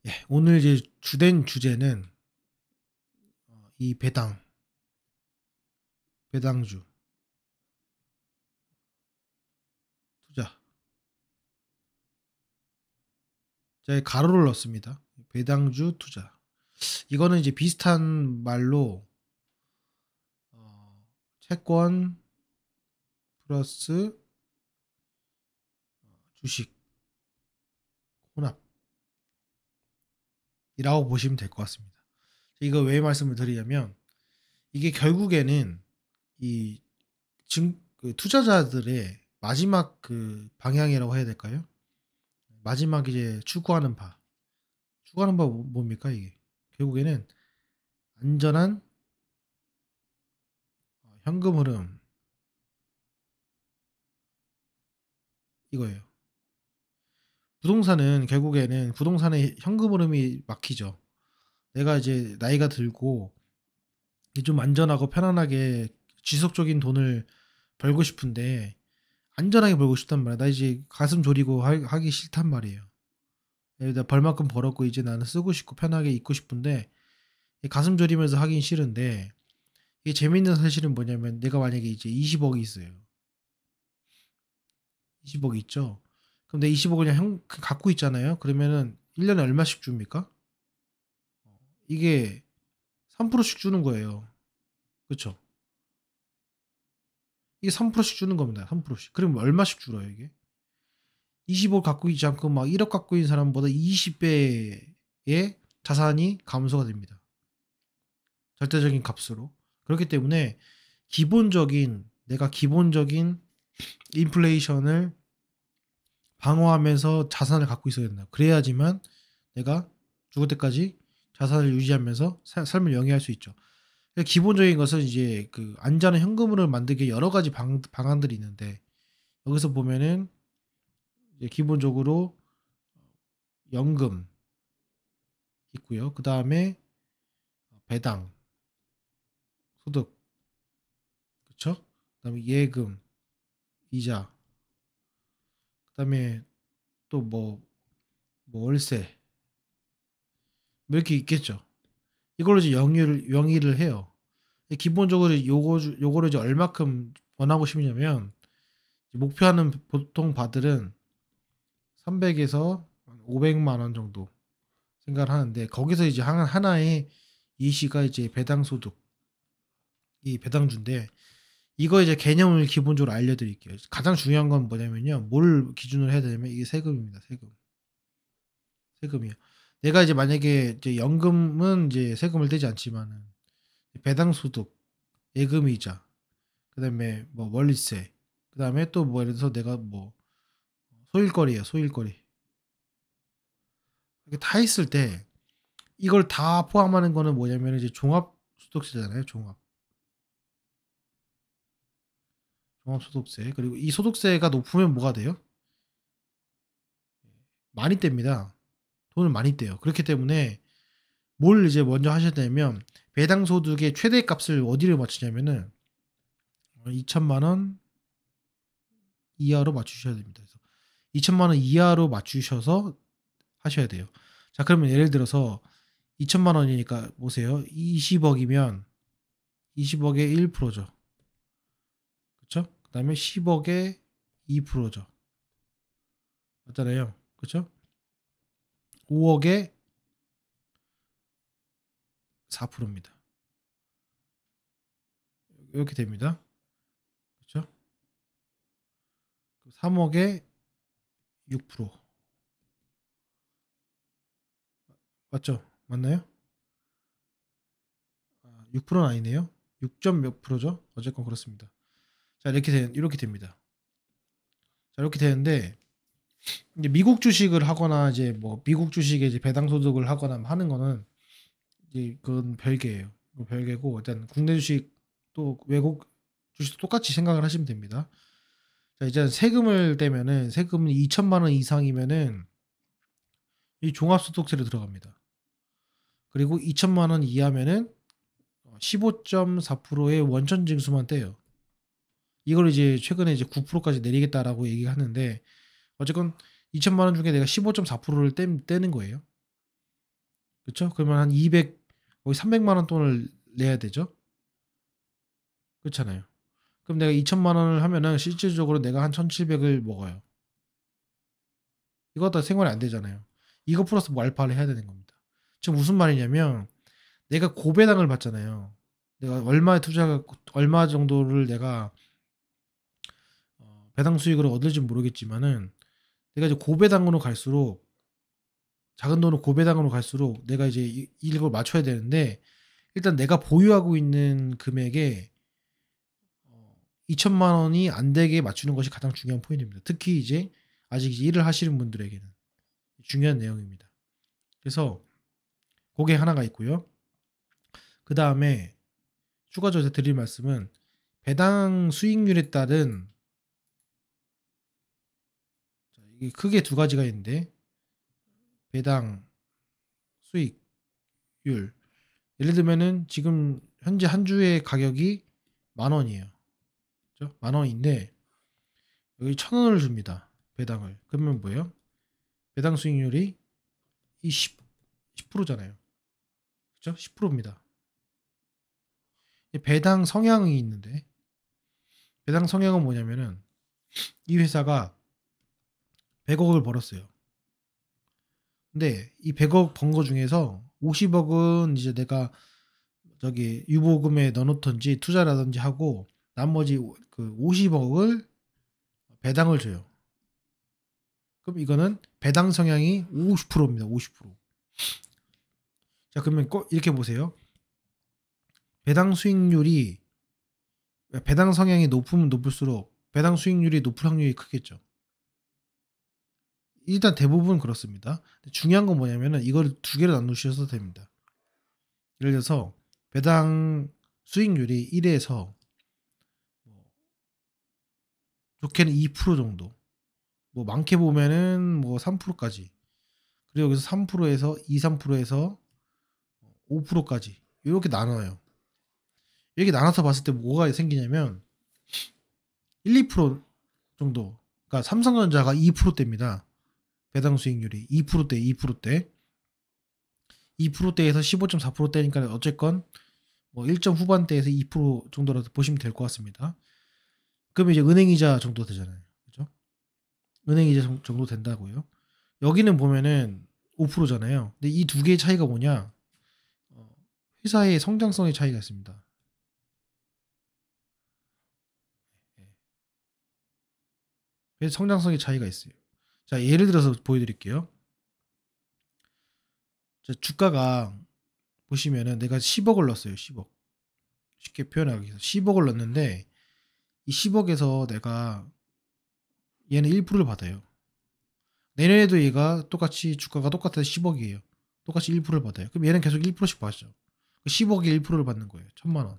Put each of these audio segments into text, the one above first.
예, 오늘 이제 주된 주제는 이 배당주 투자. 제가 가로를 넣습니다. 배당주 투자. 이거는 이제 비슷한 말로 채권 플러스 주식 혼합이라고 보시면 될 것 같습니다. 이거 왜 말씀을 드리냐면 이게 결국에는 이 그 투자자들의 마지막 그 방향이라고 해야 될까요? 마지막 이제 추구하는 바. 추구하는 바 뭡니까 이게? 결국에는 안전한 현금 흐름 이거예요. 부동산은 결국에는 부동산의 현금 흐름이 막히죠. 내가 이제 나이가 들고 좀 안전하고 편안하게 지속적인 돈을 벌고 싶은데 안전하게 벌고 싶단 말이야. 나 이제 가슴 졸이고 하기 싫단 말이에요. 나 벌 만큼 벌었고 이제 나는 쓰고 싶고 편하게 있고 싶은데 가슴 졸이면서 하긴 싫은데 이게 재밌는 사실은 뭐냐면 내가 만약에 이제 20억이 있어요. 20억이 있죠. 그럼 내 20억을 그냥 갖고 있잖아요. 그러면은 1년에 얼마씩 줍니까? 이게 3%씩 주는 거예요. 그쵸? 이게 3%씩 주는 겁니다. 3%씩. 그럼 얼마씩 줄어요, 이게? 20억 갖고 있지 않고 막 1억 갖고 있는 사람보다 20배의 자산이 감소가 됩니다. 절대적인 값으로. 그렇기 때문에 내가 기본적인 인플레이션을 방어하면서 자산을 갖고 있어야 된다. 그래야지만 내가 죽을 때까지 자산을 유지하면서 삶을 영위할 수 있죠. 기본적인 것은 이제 그 안전한 현금으로 만들기 여러 가지 방안들이 있는데 여기서 보면은 이제 기본적으로 연금 있고요. 그 다음에 배당, 소득, 그쵸? 그 다음에 예금, 이자, 그 다음에 또 뭐 월세, 뭐 이렇게 있겠죠. 이걸로 이제 영위를 해요. 기본적으로 요거를 이제 얼마큼 원하고 싶냐면 목표하는 보통 바들은 300에서 500만 원 정도 생각을 하는데 거기서 이제 하나의 이시가 이제 배당 소득, 이 배당주인데 이거 이제 개념을 기본적으로 알려드릴게요. 가장 중요한 건 뭐냐면요. 뭘 기준으로 해야 되냐면 이게 세금입니다. 세금이요. 내가 이제 만약에 이제 연금은 이제 세금을 떼지 않지만은 배당 소득, 예금이자, 그다음에 뭐 월세, 그다음에 또 뭐 예를 들어서 내가 뭐 소일거리예요. 소일거리. 이게 다 있을 때 이걸 다 포함하는 거는 뭐냐면 이제 종합소득세잖아요. 종합소득세. 그리고 이 소득세가 높으면 뭐가 돼요? 많이 뗍니다. 돈을 많이 떼요. 그렇기 때문에 뭘 이제 먼저 하셔야 되냐면 배당 소득의 최대 값을 어디를 맞추냐면은 2천만 원 이하로 맞추셔야 됩니다. 그래서 2천만 원 이하로 맞추셔서 하셔야 돼요. 자, 그러면 예를 들어서 2천만 원이니까 보세요. 20억이면 20억의 1%죠. 그쵸? 그다음에 10억의 2%죠. 맞잖아요. 그쵸? 5억의 4%입니다. 이렇게 됩니다. 그쵸? 3억의 6%. 맞죠? 맞나요? 6%는 아니네요. 6점 몇 프로죠? 어쨌건 그렇습니다. 자, 이렇게 됩니다. 자, 이렇게 되는데 이제 미국 주식을 하거나 이제 뭐 미국 주식에 이제 배당 소득을 하거나 하는 거는 이제 그건 별개예요. 그거 별개고 일단 국내 주식 또 외국 주식도 똑같이 생각을 하시면 됩니다. 자, 이제 세금을 떼면은 세금이 2천만 원 이상이면은 이 종합소득세로 들어갑니다. 그리고 2천만 원 이하면은 15.4%의 원천 징수만 떼요. 이걸 이제 최근에 이제 9%까지 내리겠다라고 얘기하는데 어쨌건 2천만 원 중에 내가 15.4%를 떼는 거예요. 그쵸? 그러면 한 200, 거의 300만 원 돈을 내야 되죠. 그렇잖아요. 그럼 내가 2천만 원을 하면은 실질적으로 내가 한 1,700을 먹어요. 이거 다 생활이 안 되잖아요. 이거 플러스 뭐 알파를 해야 되는 겁니다. 지금 무슨 말이냐면 내가 고배당을 받잖아요. 내가 얼마 정도를 내가 배당 수익을 얻을지 모르겠지만은 내가 이제 고배당으로 갈수록 작은 돈은 고배당으로 갈수록 내가 이제 이걸 맞춰야 되는데 일단 내가 보유하고 있는 금액에 2천만 원이 안 되게 맞추는 것이 가장 중요한 포인트입니다. 특히 이제 아직 이제 일을 하시는 분들에게는 중요한 내용입니다. 그래서 그게 하나가 있고요. 그 다음에 추가적으로 드릴 말씀은 배당 수익률에 따른 이게 크게 두 가지가 있는데 배당 수익률 예를 들면은 지금 현재 한 주의 가격이 10,000원이에요. 그죠? 10,000원인데 여기 1,000원을 줍니다. 배당을. 그러면 뭐예요? 배당 수익률이 이 10%잖아요. 그죠? 10%입니다. 배당 성향이 있는데 배당 성향은 뭐냐면은 이 회사가 100억을 벌었어요. 근데 이 100억 번 거 중에서 50억은 이제 내가 저기 유보금에 넣어놓던지 투자라든지 하고 나머지 그 50억을 배당을 줘요. 그럼 이거는 배당 성향이 50%입니다. 50%. 자, 그러면 꼭 이렇게 보세요. 배당 수익률이 배당 성향이 높으면 높을수록 배당 수익률이 높을 확률이 크겠죠. 일단 대부분 그렇습니다. 중요한 건 뭐냐면은 이걸 두 개로 나누셔도 됩니다. 예를 들어서 배당 수익률이 1에서 좋게는 2% 정도, 뭐 많게 보면은 뭐 3%까지, 그리고 여기서 3%에서 2, 3%에서 5%까지 이렇게 나눠요. 이렇게 나눠서 봤을 때 뭐가 생기냐면 1, 2% 정도. 그러니까 삼성전자가 2%대입니다. 배당 수익률이 2%대, 2%대. 2%대에서 15.4%대니까 어쨌건 뭐 1점 후반대에서 2% 정도라도 보시면 될 것 같습니다. 그러면 이제 은행이자 정도 되잖아요. 그죠? 은행이자 정도 된다고요. 여기는 보면은 5%잖아요. 근데 이 두 개의 차이가 뭐냐? 회사의 성장성의 차이가 있습니다. 회사 성장성의 차이가 있어요. 자, 예를 들어서 보여드릴게요. 자, 주가가 보시면은 내가 10억을 넣었어요. 10억. 쉽게 표현하기 위해서 10억을 넣었는데 이 10억에서 내가 얘는 1%를 받아요. 내년에도 얘가 똑같이 주가가 똑같아서 10억이에요. 똑같이 1%를 받아요. 그럼 얘는 계속 1%씩 받죠. 10억에 1%를 받는 거예요. 1,000만 원.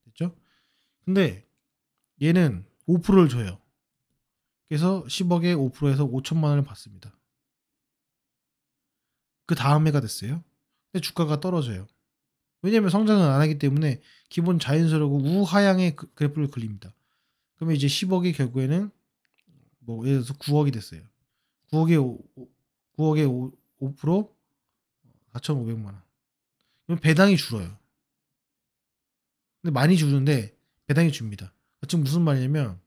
됐죠? 근데 얘는 5%를 줘요. 그래서 10억에 5%에서 5천만 원을 받습니다. 그 다음 해가 됐어요. 근데 주가가 떨어져요. 왜냐면 성장을 안 하기 때문에 기본 자연스러고 우하향의 그래프를 그립니다. 그러면 이제 10억이 결국에는 뭐 예를 들어서 9억이 됐어요. 9억에 9억에 5% 4,500만 원. 그럼 배당이 줄어요. 근데 많이 주는데 배당이 줍니다. 지금 무슨 말이냐면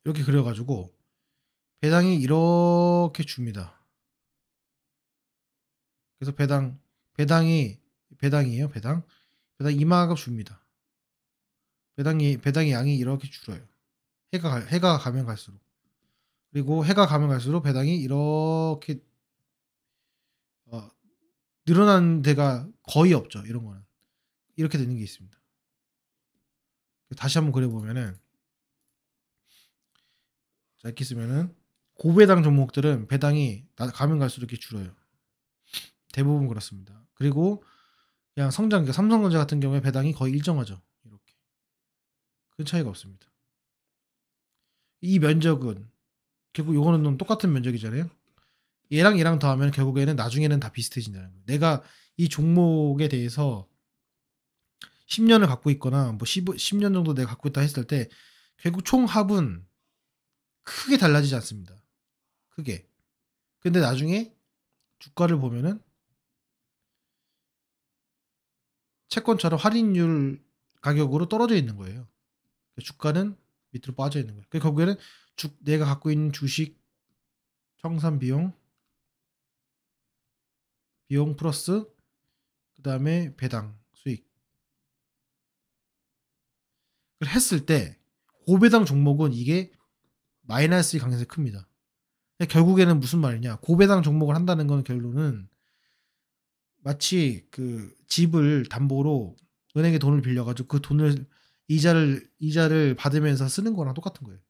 이렇게 그려가지고 배당이 이렇게 줍니다. 그래서 배당이에요. 배당 이만큼 줍니다. 배당의 양이 이렇게 줄어요. 해가 가면 갈수록. 그리고 해가 가면 갈수록 배당이 이렇게 어, 늘어나는 데가 거의 없죠. 이런 거는. 이렇게 되는 게 있습니다. 다시 한번 그려보면은 자, 이렇게 쓰면은 고배당 종목들은 배당이 가면 갈수록 이렇게 줄어요. 대부분 그렇습니다. 그리고 그냥 그러니까 삼성전자 같은 경우에 배당이 거의 일정하죠. 이렇게. 큰 차이가 없습니다. 이 면적은 결국 요거는 똑같은 면적이잖아요. 얘랑 더하면 결국에는 나중에는 다 비슷해진다는 거예요. 내가 이 종목에 대해서 10년을 갖고 있거나 뭐 10년 정도 내가 갖고 있다 했을 때 결국 총 합은 크게 달라지지 않습니다. 크게. 근데 나중에 주가를 보면은 채권처럼 할인율 가격으로 떨어져 있는 거예요. 주가는 밑으로 빠져 있는 거예요. 결국에는 내가 갖고 있는 주식 청산 비용 플러스 그 다음에 배당 수익을 했을 때 고배당 종목은 이게 마이너스의 가능성이 큽니다. 결국에는 무슨 말이냐? 고배당 종목을 한다는 건 결론은 마치 그 집을 담보로 은행에 돈을 빌려가지고 그 돈을 이자를 받으면서 쓰는 거랑 똑같은 거예요.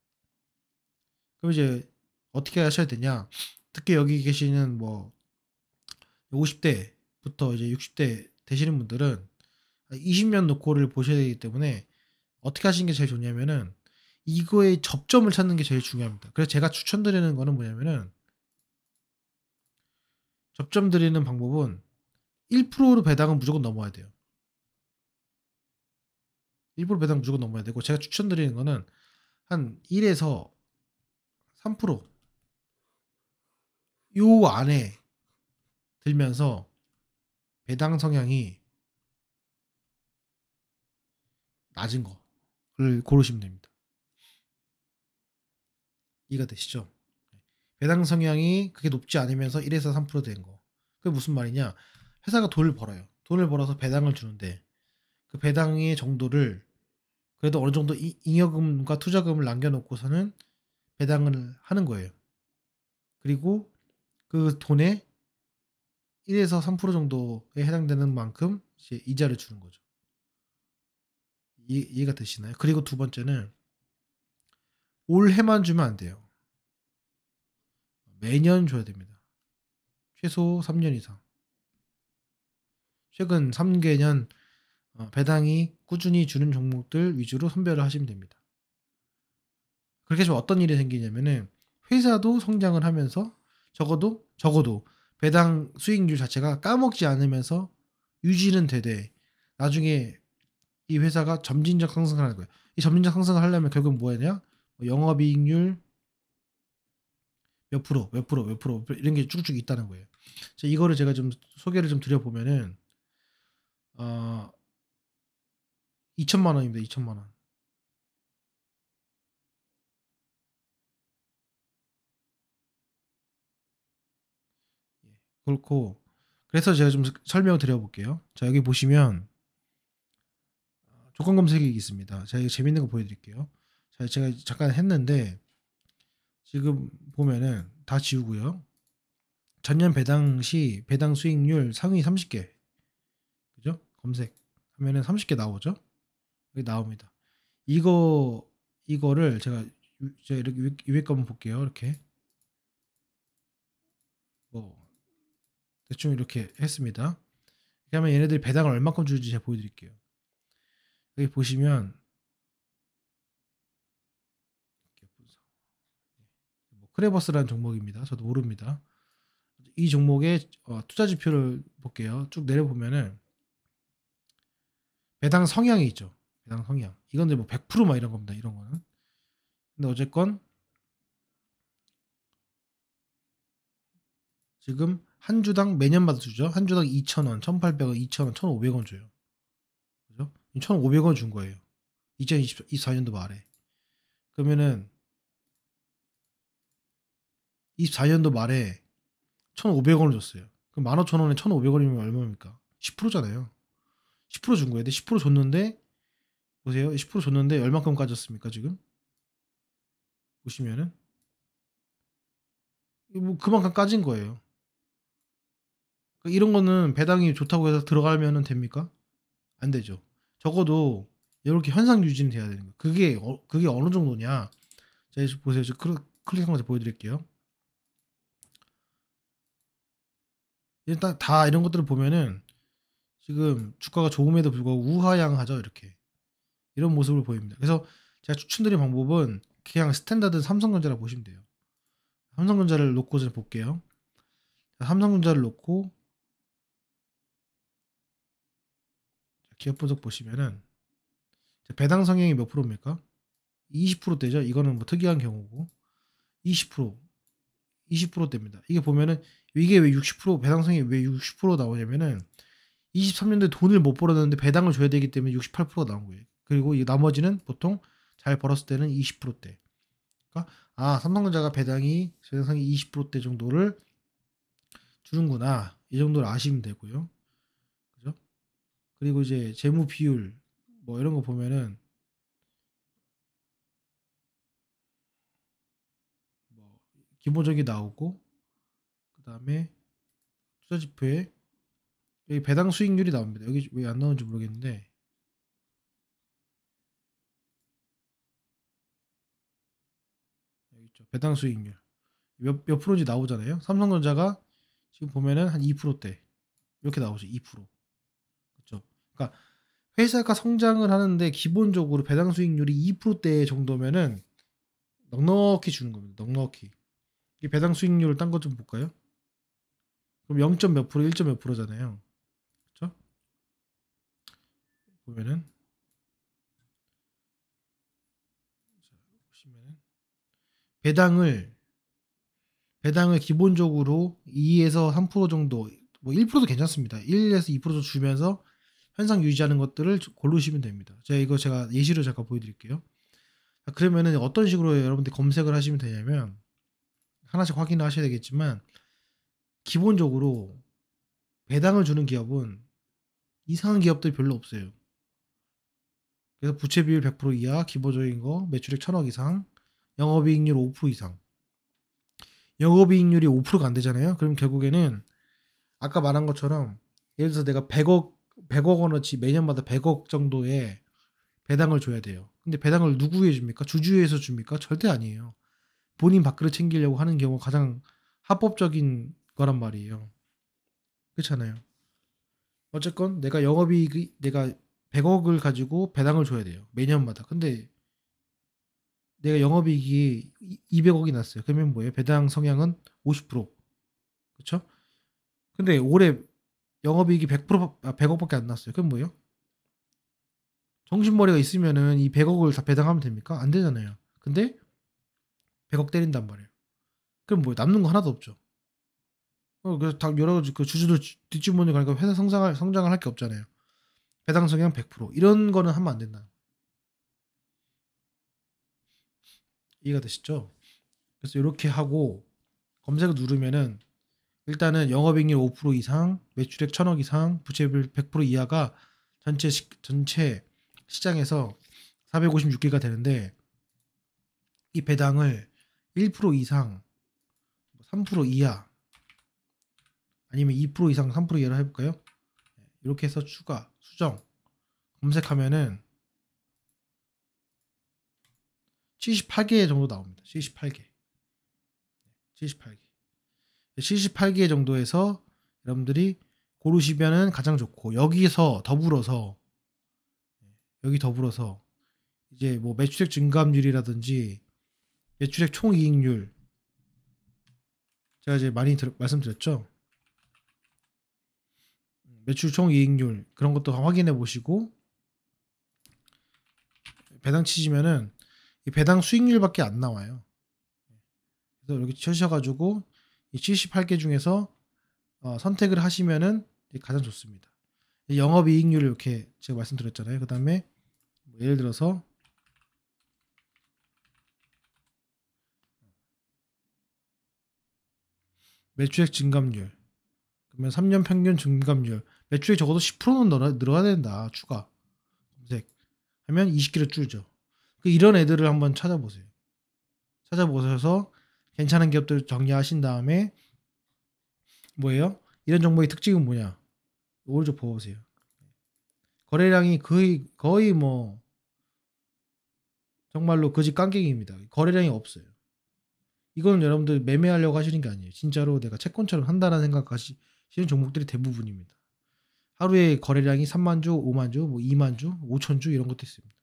그럼 이제 어떻게 하셔야 되냐? 특히 여기 계시는 뭐 50대부터 이제 60대 되시는 분들은 20년 놓고를 보셔야 되기 때문에 어떻게 하시는 게 제일 좋냐면은 이거의 접점을 찾는 게 제일 중요합니다. 그래서 제가 추천드리는 거는 뭐냐면은 접점 드리는 방법은 1%로 배당은 무조건 넘어야 돼요. 1% 배당 무조건 넘어야 되고 제가 추천드리는 거는 한 1에서 3%요 안에 들면서 배당 성향이 낮은 거를 고르시면 됩니다. 이해가 되시죠? 배당 성향이 그게 높지 않으면서 1에서 3%된 거. 그게 무슨 말이냐? 회사가 돈을 벌어요. 돈을 벌어서 배당을 주는데 그 배당의 정도를 그래도 어느 정도 잉여금과 투자금을 남겨놓고서는 배당을 하는 거예요. 그리고 그 돈에 1에서 3% 정도에 해당되는 만큼 이제 이자를 주는 거죠. 이해가 되시나요? 그리고 두 번째는 올해만 주면 안 돼요. 매년 줘야 됩니다. 최소 3년 이상. 최근 3개년 배당이 꾸준히 주는 종목들 위주로 선별을 하시면 됩니다. 그렇게 해서 어떤 일이 생기냐면은 회사도 성장을 하면서 적어도 배당 수익률 자체가 까먹지 않으면서 유지는 되되 나중에 이 회사가 점진적 상승을 하는 거예요. 이 점진적 상승을 하려면 결국 뭐냐? 영업이익률 몇 프로 이런 게 쭉쭉 있다는 거예요. 이거를 제가 좀 소개를 좀 드려보면은 어, 2천만 원입니다. 2천만 원. 예, 그렇고 그래서 제가 좀 설명을 드려볼게요. 자 여기 보시면 조건 검색이 있습니다. 제가 이거 재밌는 거 보여드릴게요. 자 제가 잠깐 했는데 지금 보면은 다 지우고요. 전년 배당 시 배당 수익률 상위 30개 그죠? 검색하면은 30개 나오죠? 여기 나옵니다. 이거를 제가 이렇게 위에 거 한번 볼게요. 이렇게 뭐 대충 이렇게 했습니다. 이렇게 하면 얘네들이 배당을 얼마큼 주는지 제가 보여드릴게요. 여기 보시면 뭐 크레버스라는 종목입니다. 저도 모릅니다. 이 종목의 투자 지표를 볼게요. 쭉 내려보면은 배당 성향이 있죠. 배당 성향. 이건 이제 뭐 100%막 이런 겁니다. 이런 거는. 근데 어쨌건 지금 한 주당 매년마다 주죠. 한 주당 2,000원, 1,800원, 2,000원, 1,500원 줘요. 그죠? 1,500원 준 거예요. 2024년도 말에. 그러면은 24년도 말에 1,500원을 줬어요. 그럼 15,000원에 1,500원이면 얼마입니까? 10%잖아요. 10%준 거예요. 근데 10% 줬는데 보세요. 10% 줬는데 얼마큼 까졌습니까, 지금? 보시면은 뭐 그만큼 까진 거예요. 그러니까 이런 거는 배당이 좋다고 해서 들어가면은 됩니까? 안 되죠. 적어도 이렇게 현상 유지는 돼야 되는 거예요. 그게 어느 정도냐? 자, 보세요. 저 클릭한 거 보여드릴게요. 일단 다 이런 것들을 보면은 지금 주가가 좋음에도 불구하고 우하향하죠. 이렇게 이런 모습을 보입니다. 그래서 제가 추천드린 방법은 그냥 스탠다드 삼성전자라고 보시면 돼요. 삼성전자를 놓고 좀 볼게요. 삼성전자를 놓고 기업 분석 보시면은 배당 성향이 몇 프로입니까? 20%대죠. 이거는 뭐 특이한 경우고 20%, 20%대입니다. 이게 보면은 이게 왜 60% 배당성이 왜 60% 나오냐면은 23년도에 돈을 못 벌었는데 배당을 줘야 되기 때문에 68%가 나온 거예요. 그리고 이 나머지는 보통 잘 벌었을 때는 20%대. 그러니까 삼성전자가 배당성이 20%대 정도를 주는구나. 이 정도를 아시면 되고요. 그죠? 그리고 이제 재무 비율 뭐 이런 거 보면은 뭐 기본적이 나오고 그다음에 투자 지표에 여기 배당 수익률이 나옵니다. 여기 왜 안 나오는지 모르겠는데 여기 있죠. 배당 수익률 몇 프로인지 나오잖아요. 삼성전자가 지금 보면은 한 2%대 이렇게 나오죠. 2%. 그렇죠. 그러니까 회사가 성장을 하는데 기본적으로 배당 수익률이 2%대 정도면은 넉넉히 주는 겁니다. 넉넉히. 이 배당 수익률 딴 것 좀 볼까요? 그럼 0. 몇 프로, 1. 몇 프로잖아요. 그렇죠? 보면은 자, 보시면은 배당을 배당을 기본적으로 2에서 3% 정도, 뭐 1%도 괜찮습니다. 1에서 2% 주면서 현상 유지하는 것들을 고르시면 됩니다. 제가 예시로 잠깐 보여드릴게요. 자, 그러면은 어떤 식으로 여러분들 검색을 하시면 되냐면 하나씩 확인을 하셔야 되겠지만 기본적으로 배당을 주는 기업은 이상한 기업들이 별로 없어요. 그래서 부채 비율 100% 이하, 기본적인 거, 매출액 1000억 이상, 영업이익률 5% 이상. 영업이익률이 5%가 안 되잖아요. 그럼 결국에는 아까 말한 것처럼 예를 들어서 내가 100억 원어치 매년마다 100억 정도의 배당을 줘야 돼요. 근데 배당을 누구에 줍니까? 주주에서 줍니까? 절대 아니에요. 본인 밥그릇 챙기려고 하는 경우가 가장 합법적인 거란 말이에요. 그렇잖아요. 어쨌건 내가 100억을 가지고 배당을 줘야 돼요. 매년마다. 근데 내가 영업이익이 200억이 났어요. 그러면 뭐예요? 배당 성향은 50%. 그렇죠? 근데 올해 영업이익이 100억밖에 안 났어요. 그럼 뭐예요? 정신머리가 있으면은 이 100억을 다 배당하면 됩니까? 안 되잖아요. 근데 100억 때린단 말이에요. 그럼 뭐 남는 거 하나도 없죠. 그래서 다 여러 가지 그 주주들 뒷주머니 가니까 회사 성장을 할 게 없잖아요. 배당 성향 100% 이런 거는 하면 안 된다. 이해가 되시죠? 그래서 이렇게 하고 검색을 누르면은 일단은 영업이익률 5% 이상, 매출액 1000억 이상, 부채비율 100% 이하가 전체 시장에서 456개가 되는데 이 배당을 1% 이상, 3% 이하 아니면 2% 이상 3% 이하로 해볼까요? 이렇게 해서 추가, 수정 검색하면은 78개 정도 나옵니다. 78개. 78개. 78개 정도에서 여러분들이 고르시면은 가장 좋고 여기 더불어서 이제 뭐 매출액 증감률이라든지 매출액 총이익률 제가 이제 많이 말씀드렸죠. 매출 총이익률 그런 것도 확인해 보시고 배당 치시면은 이 배당 수익률밖에 안 나와요. 그래서 여기 쳐셔가지고 이 78개 중에서 선택을 하시면은 가장 좋습니다. 영업이익률 이렇게 제가 말씀드렸잖아요. 그 다음에 뭐 예를 들어서 매출액 증감률 그러면 3년 평균 증감률 매출액 적어도 10%는 늘어야 된다. 추가 검색하면 20개로 줄죠. 이런 애들을 한번 찾아보세요. 찾아보셔서 괜찮은 기업들 정리하신 다음에 뭐예요? 이런 정보의 특징은 뭐냐? 이걸 좀 보세요. 거래량이 거의 뭐 정말로 거지 깡갱입니다. 거래량이 없어요. 이거는 여러분들 매매하려고 하시는 게 아니에요. 진짜로 내가 채권처럼 한다는 생각하시는 종목들이 대부분입니다. 하루에 거래량이 3만 주, 5만 주, 뭐 2만 주, 5천 주 이런 것도 있습니다.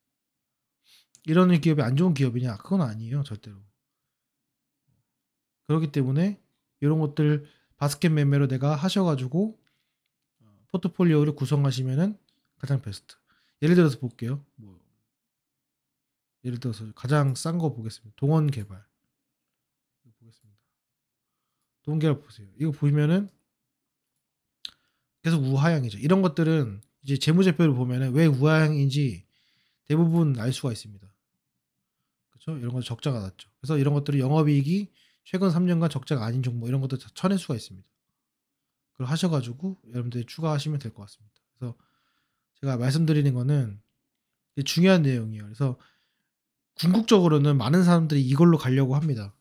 이런 기업이 안 좋은 기업이냐? 그건 아니에요. 절대로. 그렇기 때문에 이런 것들 바스켓 매매로 내가 하셔가지고 포트폴리오를 구성하시면은 가장 베스트. 예를 들어서 볼게요. 뭐 예를 들어서 가장 싼 거 보겠습니다. 동원 개발. 이거 보겠습니다. 동원 개발 보세요. 이거 보면은 계속 우하향이죠. 이런 것들은 이제 재무제표를 보면은 왜 우하향인지 대부분 알 수가 있습니다. 그렇죠? 이런 거 적자가 났죠. 그래서 이런 것들이 영업이익이 최근 3년간 적자가 아닌 종목 이런 것들 다 쳐낼 수가 있습니다. 그걸 하셔가지고 여러분들이 추가하시면 될 것 같습니다. 그래서 제가 말씀드리는 거는 중요한 내용이에요. 그래서 궁극적으로는 많은 사람들이 이걸로 가려고 합니다.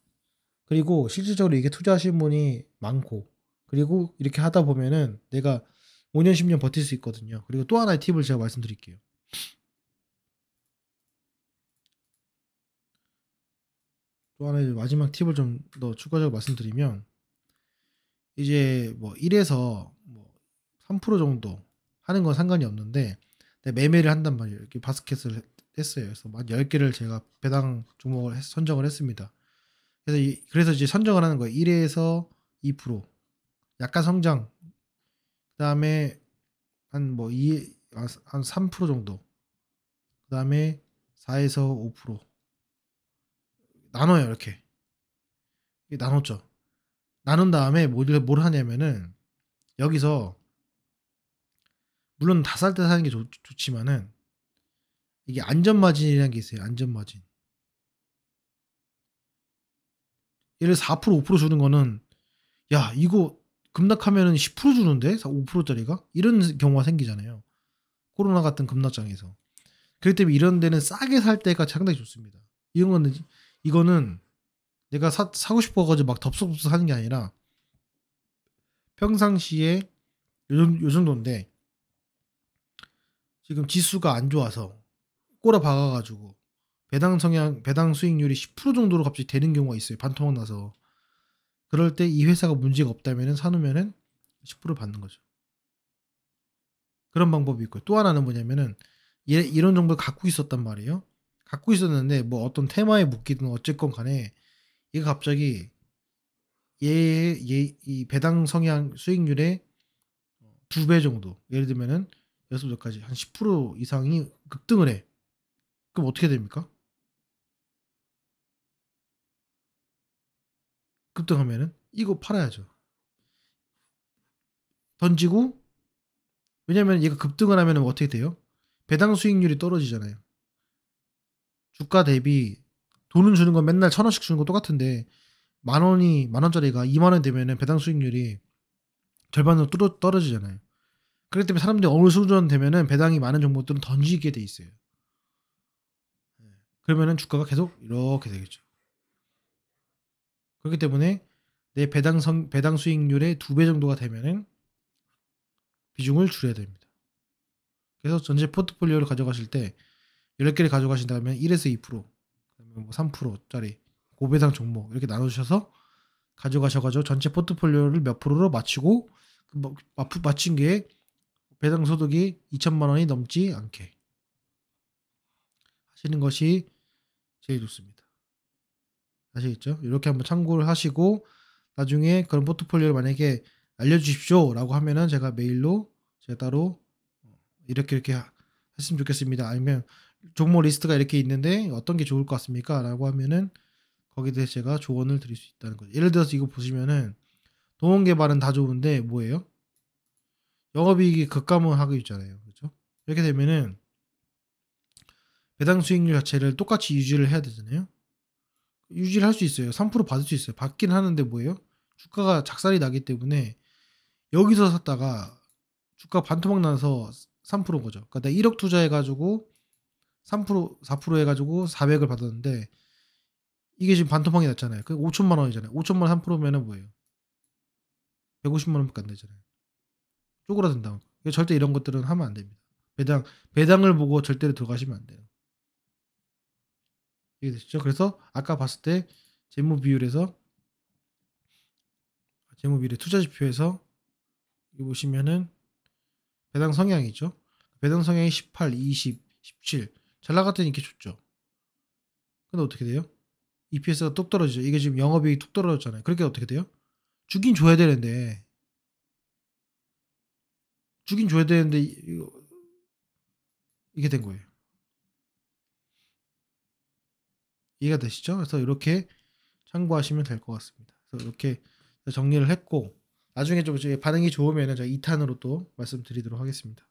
그리고 실질적으로 이게 투자하시는 분이 많고 그리고 이렇게 하다 보면은 내가 5년 10년 버틸 수 있거든요. 그리고 또 하나의 팁을 제가 말씀드릴게요. 또 하나의 마지막 팁을 좀 더 추가적으로 말씀드리면 이제 뭐 1에서 뭐 3% 정도 하는 건 상관이 없는데 내가 매매를 한단 말이에요. 이렇게 바스켓을 했어요. 그래서 한 10개를 제가 배당 종목을 선정을 했습니다. 그래서 이제 선정을 하는 거예요. 1에서 2%. 약간 성장. 그다음에 한 뭐 3% 정도. 그다음에 4에서 5% 나눠요, 이렇게. 나눴죠. 나눈 다음에 뭘 하냐면은 여기서 물론 다 쌀 때 사는 게 좋지만은 이게 안전마진이라는 게 있어요. 안전마진. 예를 4% 5% 주는 거는 야, 이거 급락하면은 10% 주는데 5%짜리가 이런 경우가 생기잖아요. 코로나 같은 급락장에서. 그렇기 때문에 이런 데는 싸게 살 때가 상당히 좋습니다. 이거는 내가 사고 싶어가지고 막 덥석덥석 하는 게 아니라 평상시에 요 정도인데 지금 지수가 안 좋아서 꼬라 박아가지고 배당 수익률이 10% 정도로 갑자기 되는 경우가 있어요. 반토막 나서. 그럴 때 이 회사가 문제가 없다면은 사놓으면은 10% 받는 거죠. 그런 방법이 있고요. 또 하나는 뭐냐면은 이런 정보를 갖고 있었단 말이에요. 갖고 있었는데 뭐 어떤 테마에 묶이든 어쨌건 간에 얘가 갑자기 이 배당 성향 수익률의 2배 정도. 예를 들면은 여기서 여기까지 한 10% 이상이 급등을 해. 그럼 어떻게 됩니까? 급등하면은 이거 팔아야죠. 던지고 왜냐면 얘가 급등을 하면은 어떻게 돼요? 배당 수익률이 떨어지잖아요. 주가 대비 돈은 주는 건 맨날 1,000원씩 주는 거 똑같은데 만 원짜리가 2만 원 되면은 배당 수익률이 절반으로 떨어지잖아요. 그렇기 때문에 사람들이 어느 수준 되면은 배당이 많은 종목들은 던지게 돼 있어요. 그러면은 주가가 계속 이렇게 되겠죠. 그렇기 때문에 내 배당 수익률의 2배 정도가 되면은 비중을 줄여야 됩니다. 그래서 전체 포트폴리오를 가져가실 때 10개를 가져가신다면 1에서 2%, 그다음에 뭐 3%짜리 고배당 종목 이렇게 나누셔서 가져가셔가지고 전체 포트폴리오를 몇 프로로 맞추고 맞춘 게 배당 소득이 2천만 원이 넘지 않게 하시는 것이 제일 좋습니다. 아시겠죠? 이렇게 한번 참고를 하시고 나중에 그런 포트폴리오를 만약에 알려주십시오라고 하면은 제가 메일로 제가 따로 이렇게 했으면 좋겠습니다. 아니면 종목 리스트가 이렇게 있는데 어떤 게 좋을 것 같습니까? 라고 하면은 거기에 대해서 제가 조언을 드릴 수 있다는 거죠. 예를 들어서 이거 보시면은 동원개발은 다 좋은데 뭐예요? 영업이익이 급감하고 있잖아요. 그렇죠? 이렇게 되면은 배당 수익률 자체를 똑같이 유지를 해야 되잖아요. 유지를 할 수 있어요. 3% 받을 수 있어요. 받긴 하는데 뭐예요? 주가가 작살이 나기 때문에 여기서 샀다가 주가 반토막 나서 3%인 거죠. 그러니까 내가 1억 투자해가지고 3% 4% 해가지고 400을 받았는데 이게 지금 반토막이 났잖아요. 그 5천만 원이잖아요. 5천만 원 3%면은 뭐예요? 150만 원밖에 안 되잖아요. 쪼그라든다. 절대 이런 것들은 하면 안 됩니다. 배당을 보고 절대로 들어가시면 안 돼요. 이해되시죠? 그래서 아까 봤을 때 재무 비율에서 재무 비율 투자 지표에서 여기 보시면은 배당 성향이죠. 배당 성향이 18, 20, 17. 잘 나갔더니 이렇게 좋죠. 근데 어떻게 돼요? EPS가 뚝 떨어지죠. 이게 지금 영업이익이 뚝 떨어졌잖아요. 그렇게 어떻게 돼요? 주긴 줘야 되는데 이게 된 거예요. 이해가 되시죠? 그래서 이렇게 참고하시면 될 것 같습니다. 그래서 이렇게 정리를 했고 나중에 좀 이제 반응이 좋으면은 제가 2 탄으로 또 말씀드리도록 하겠습니다.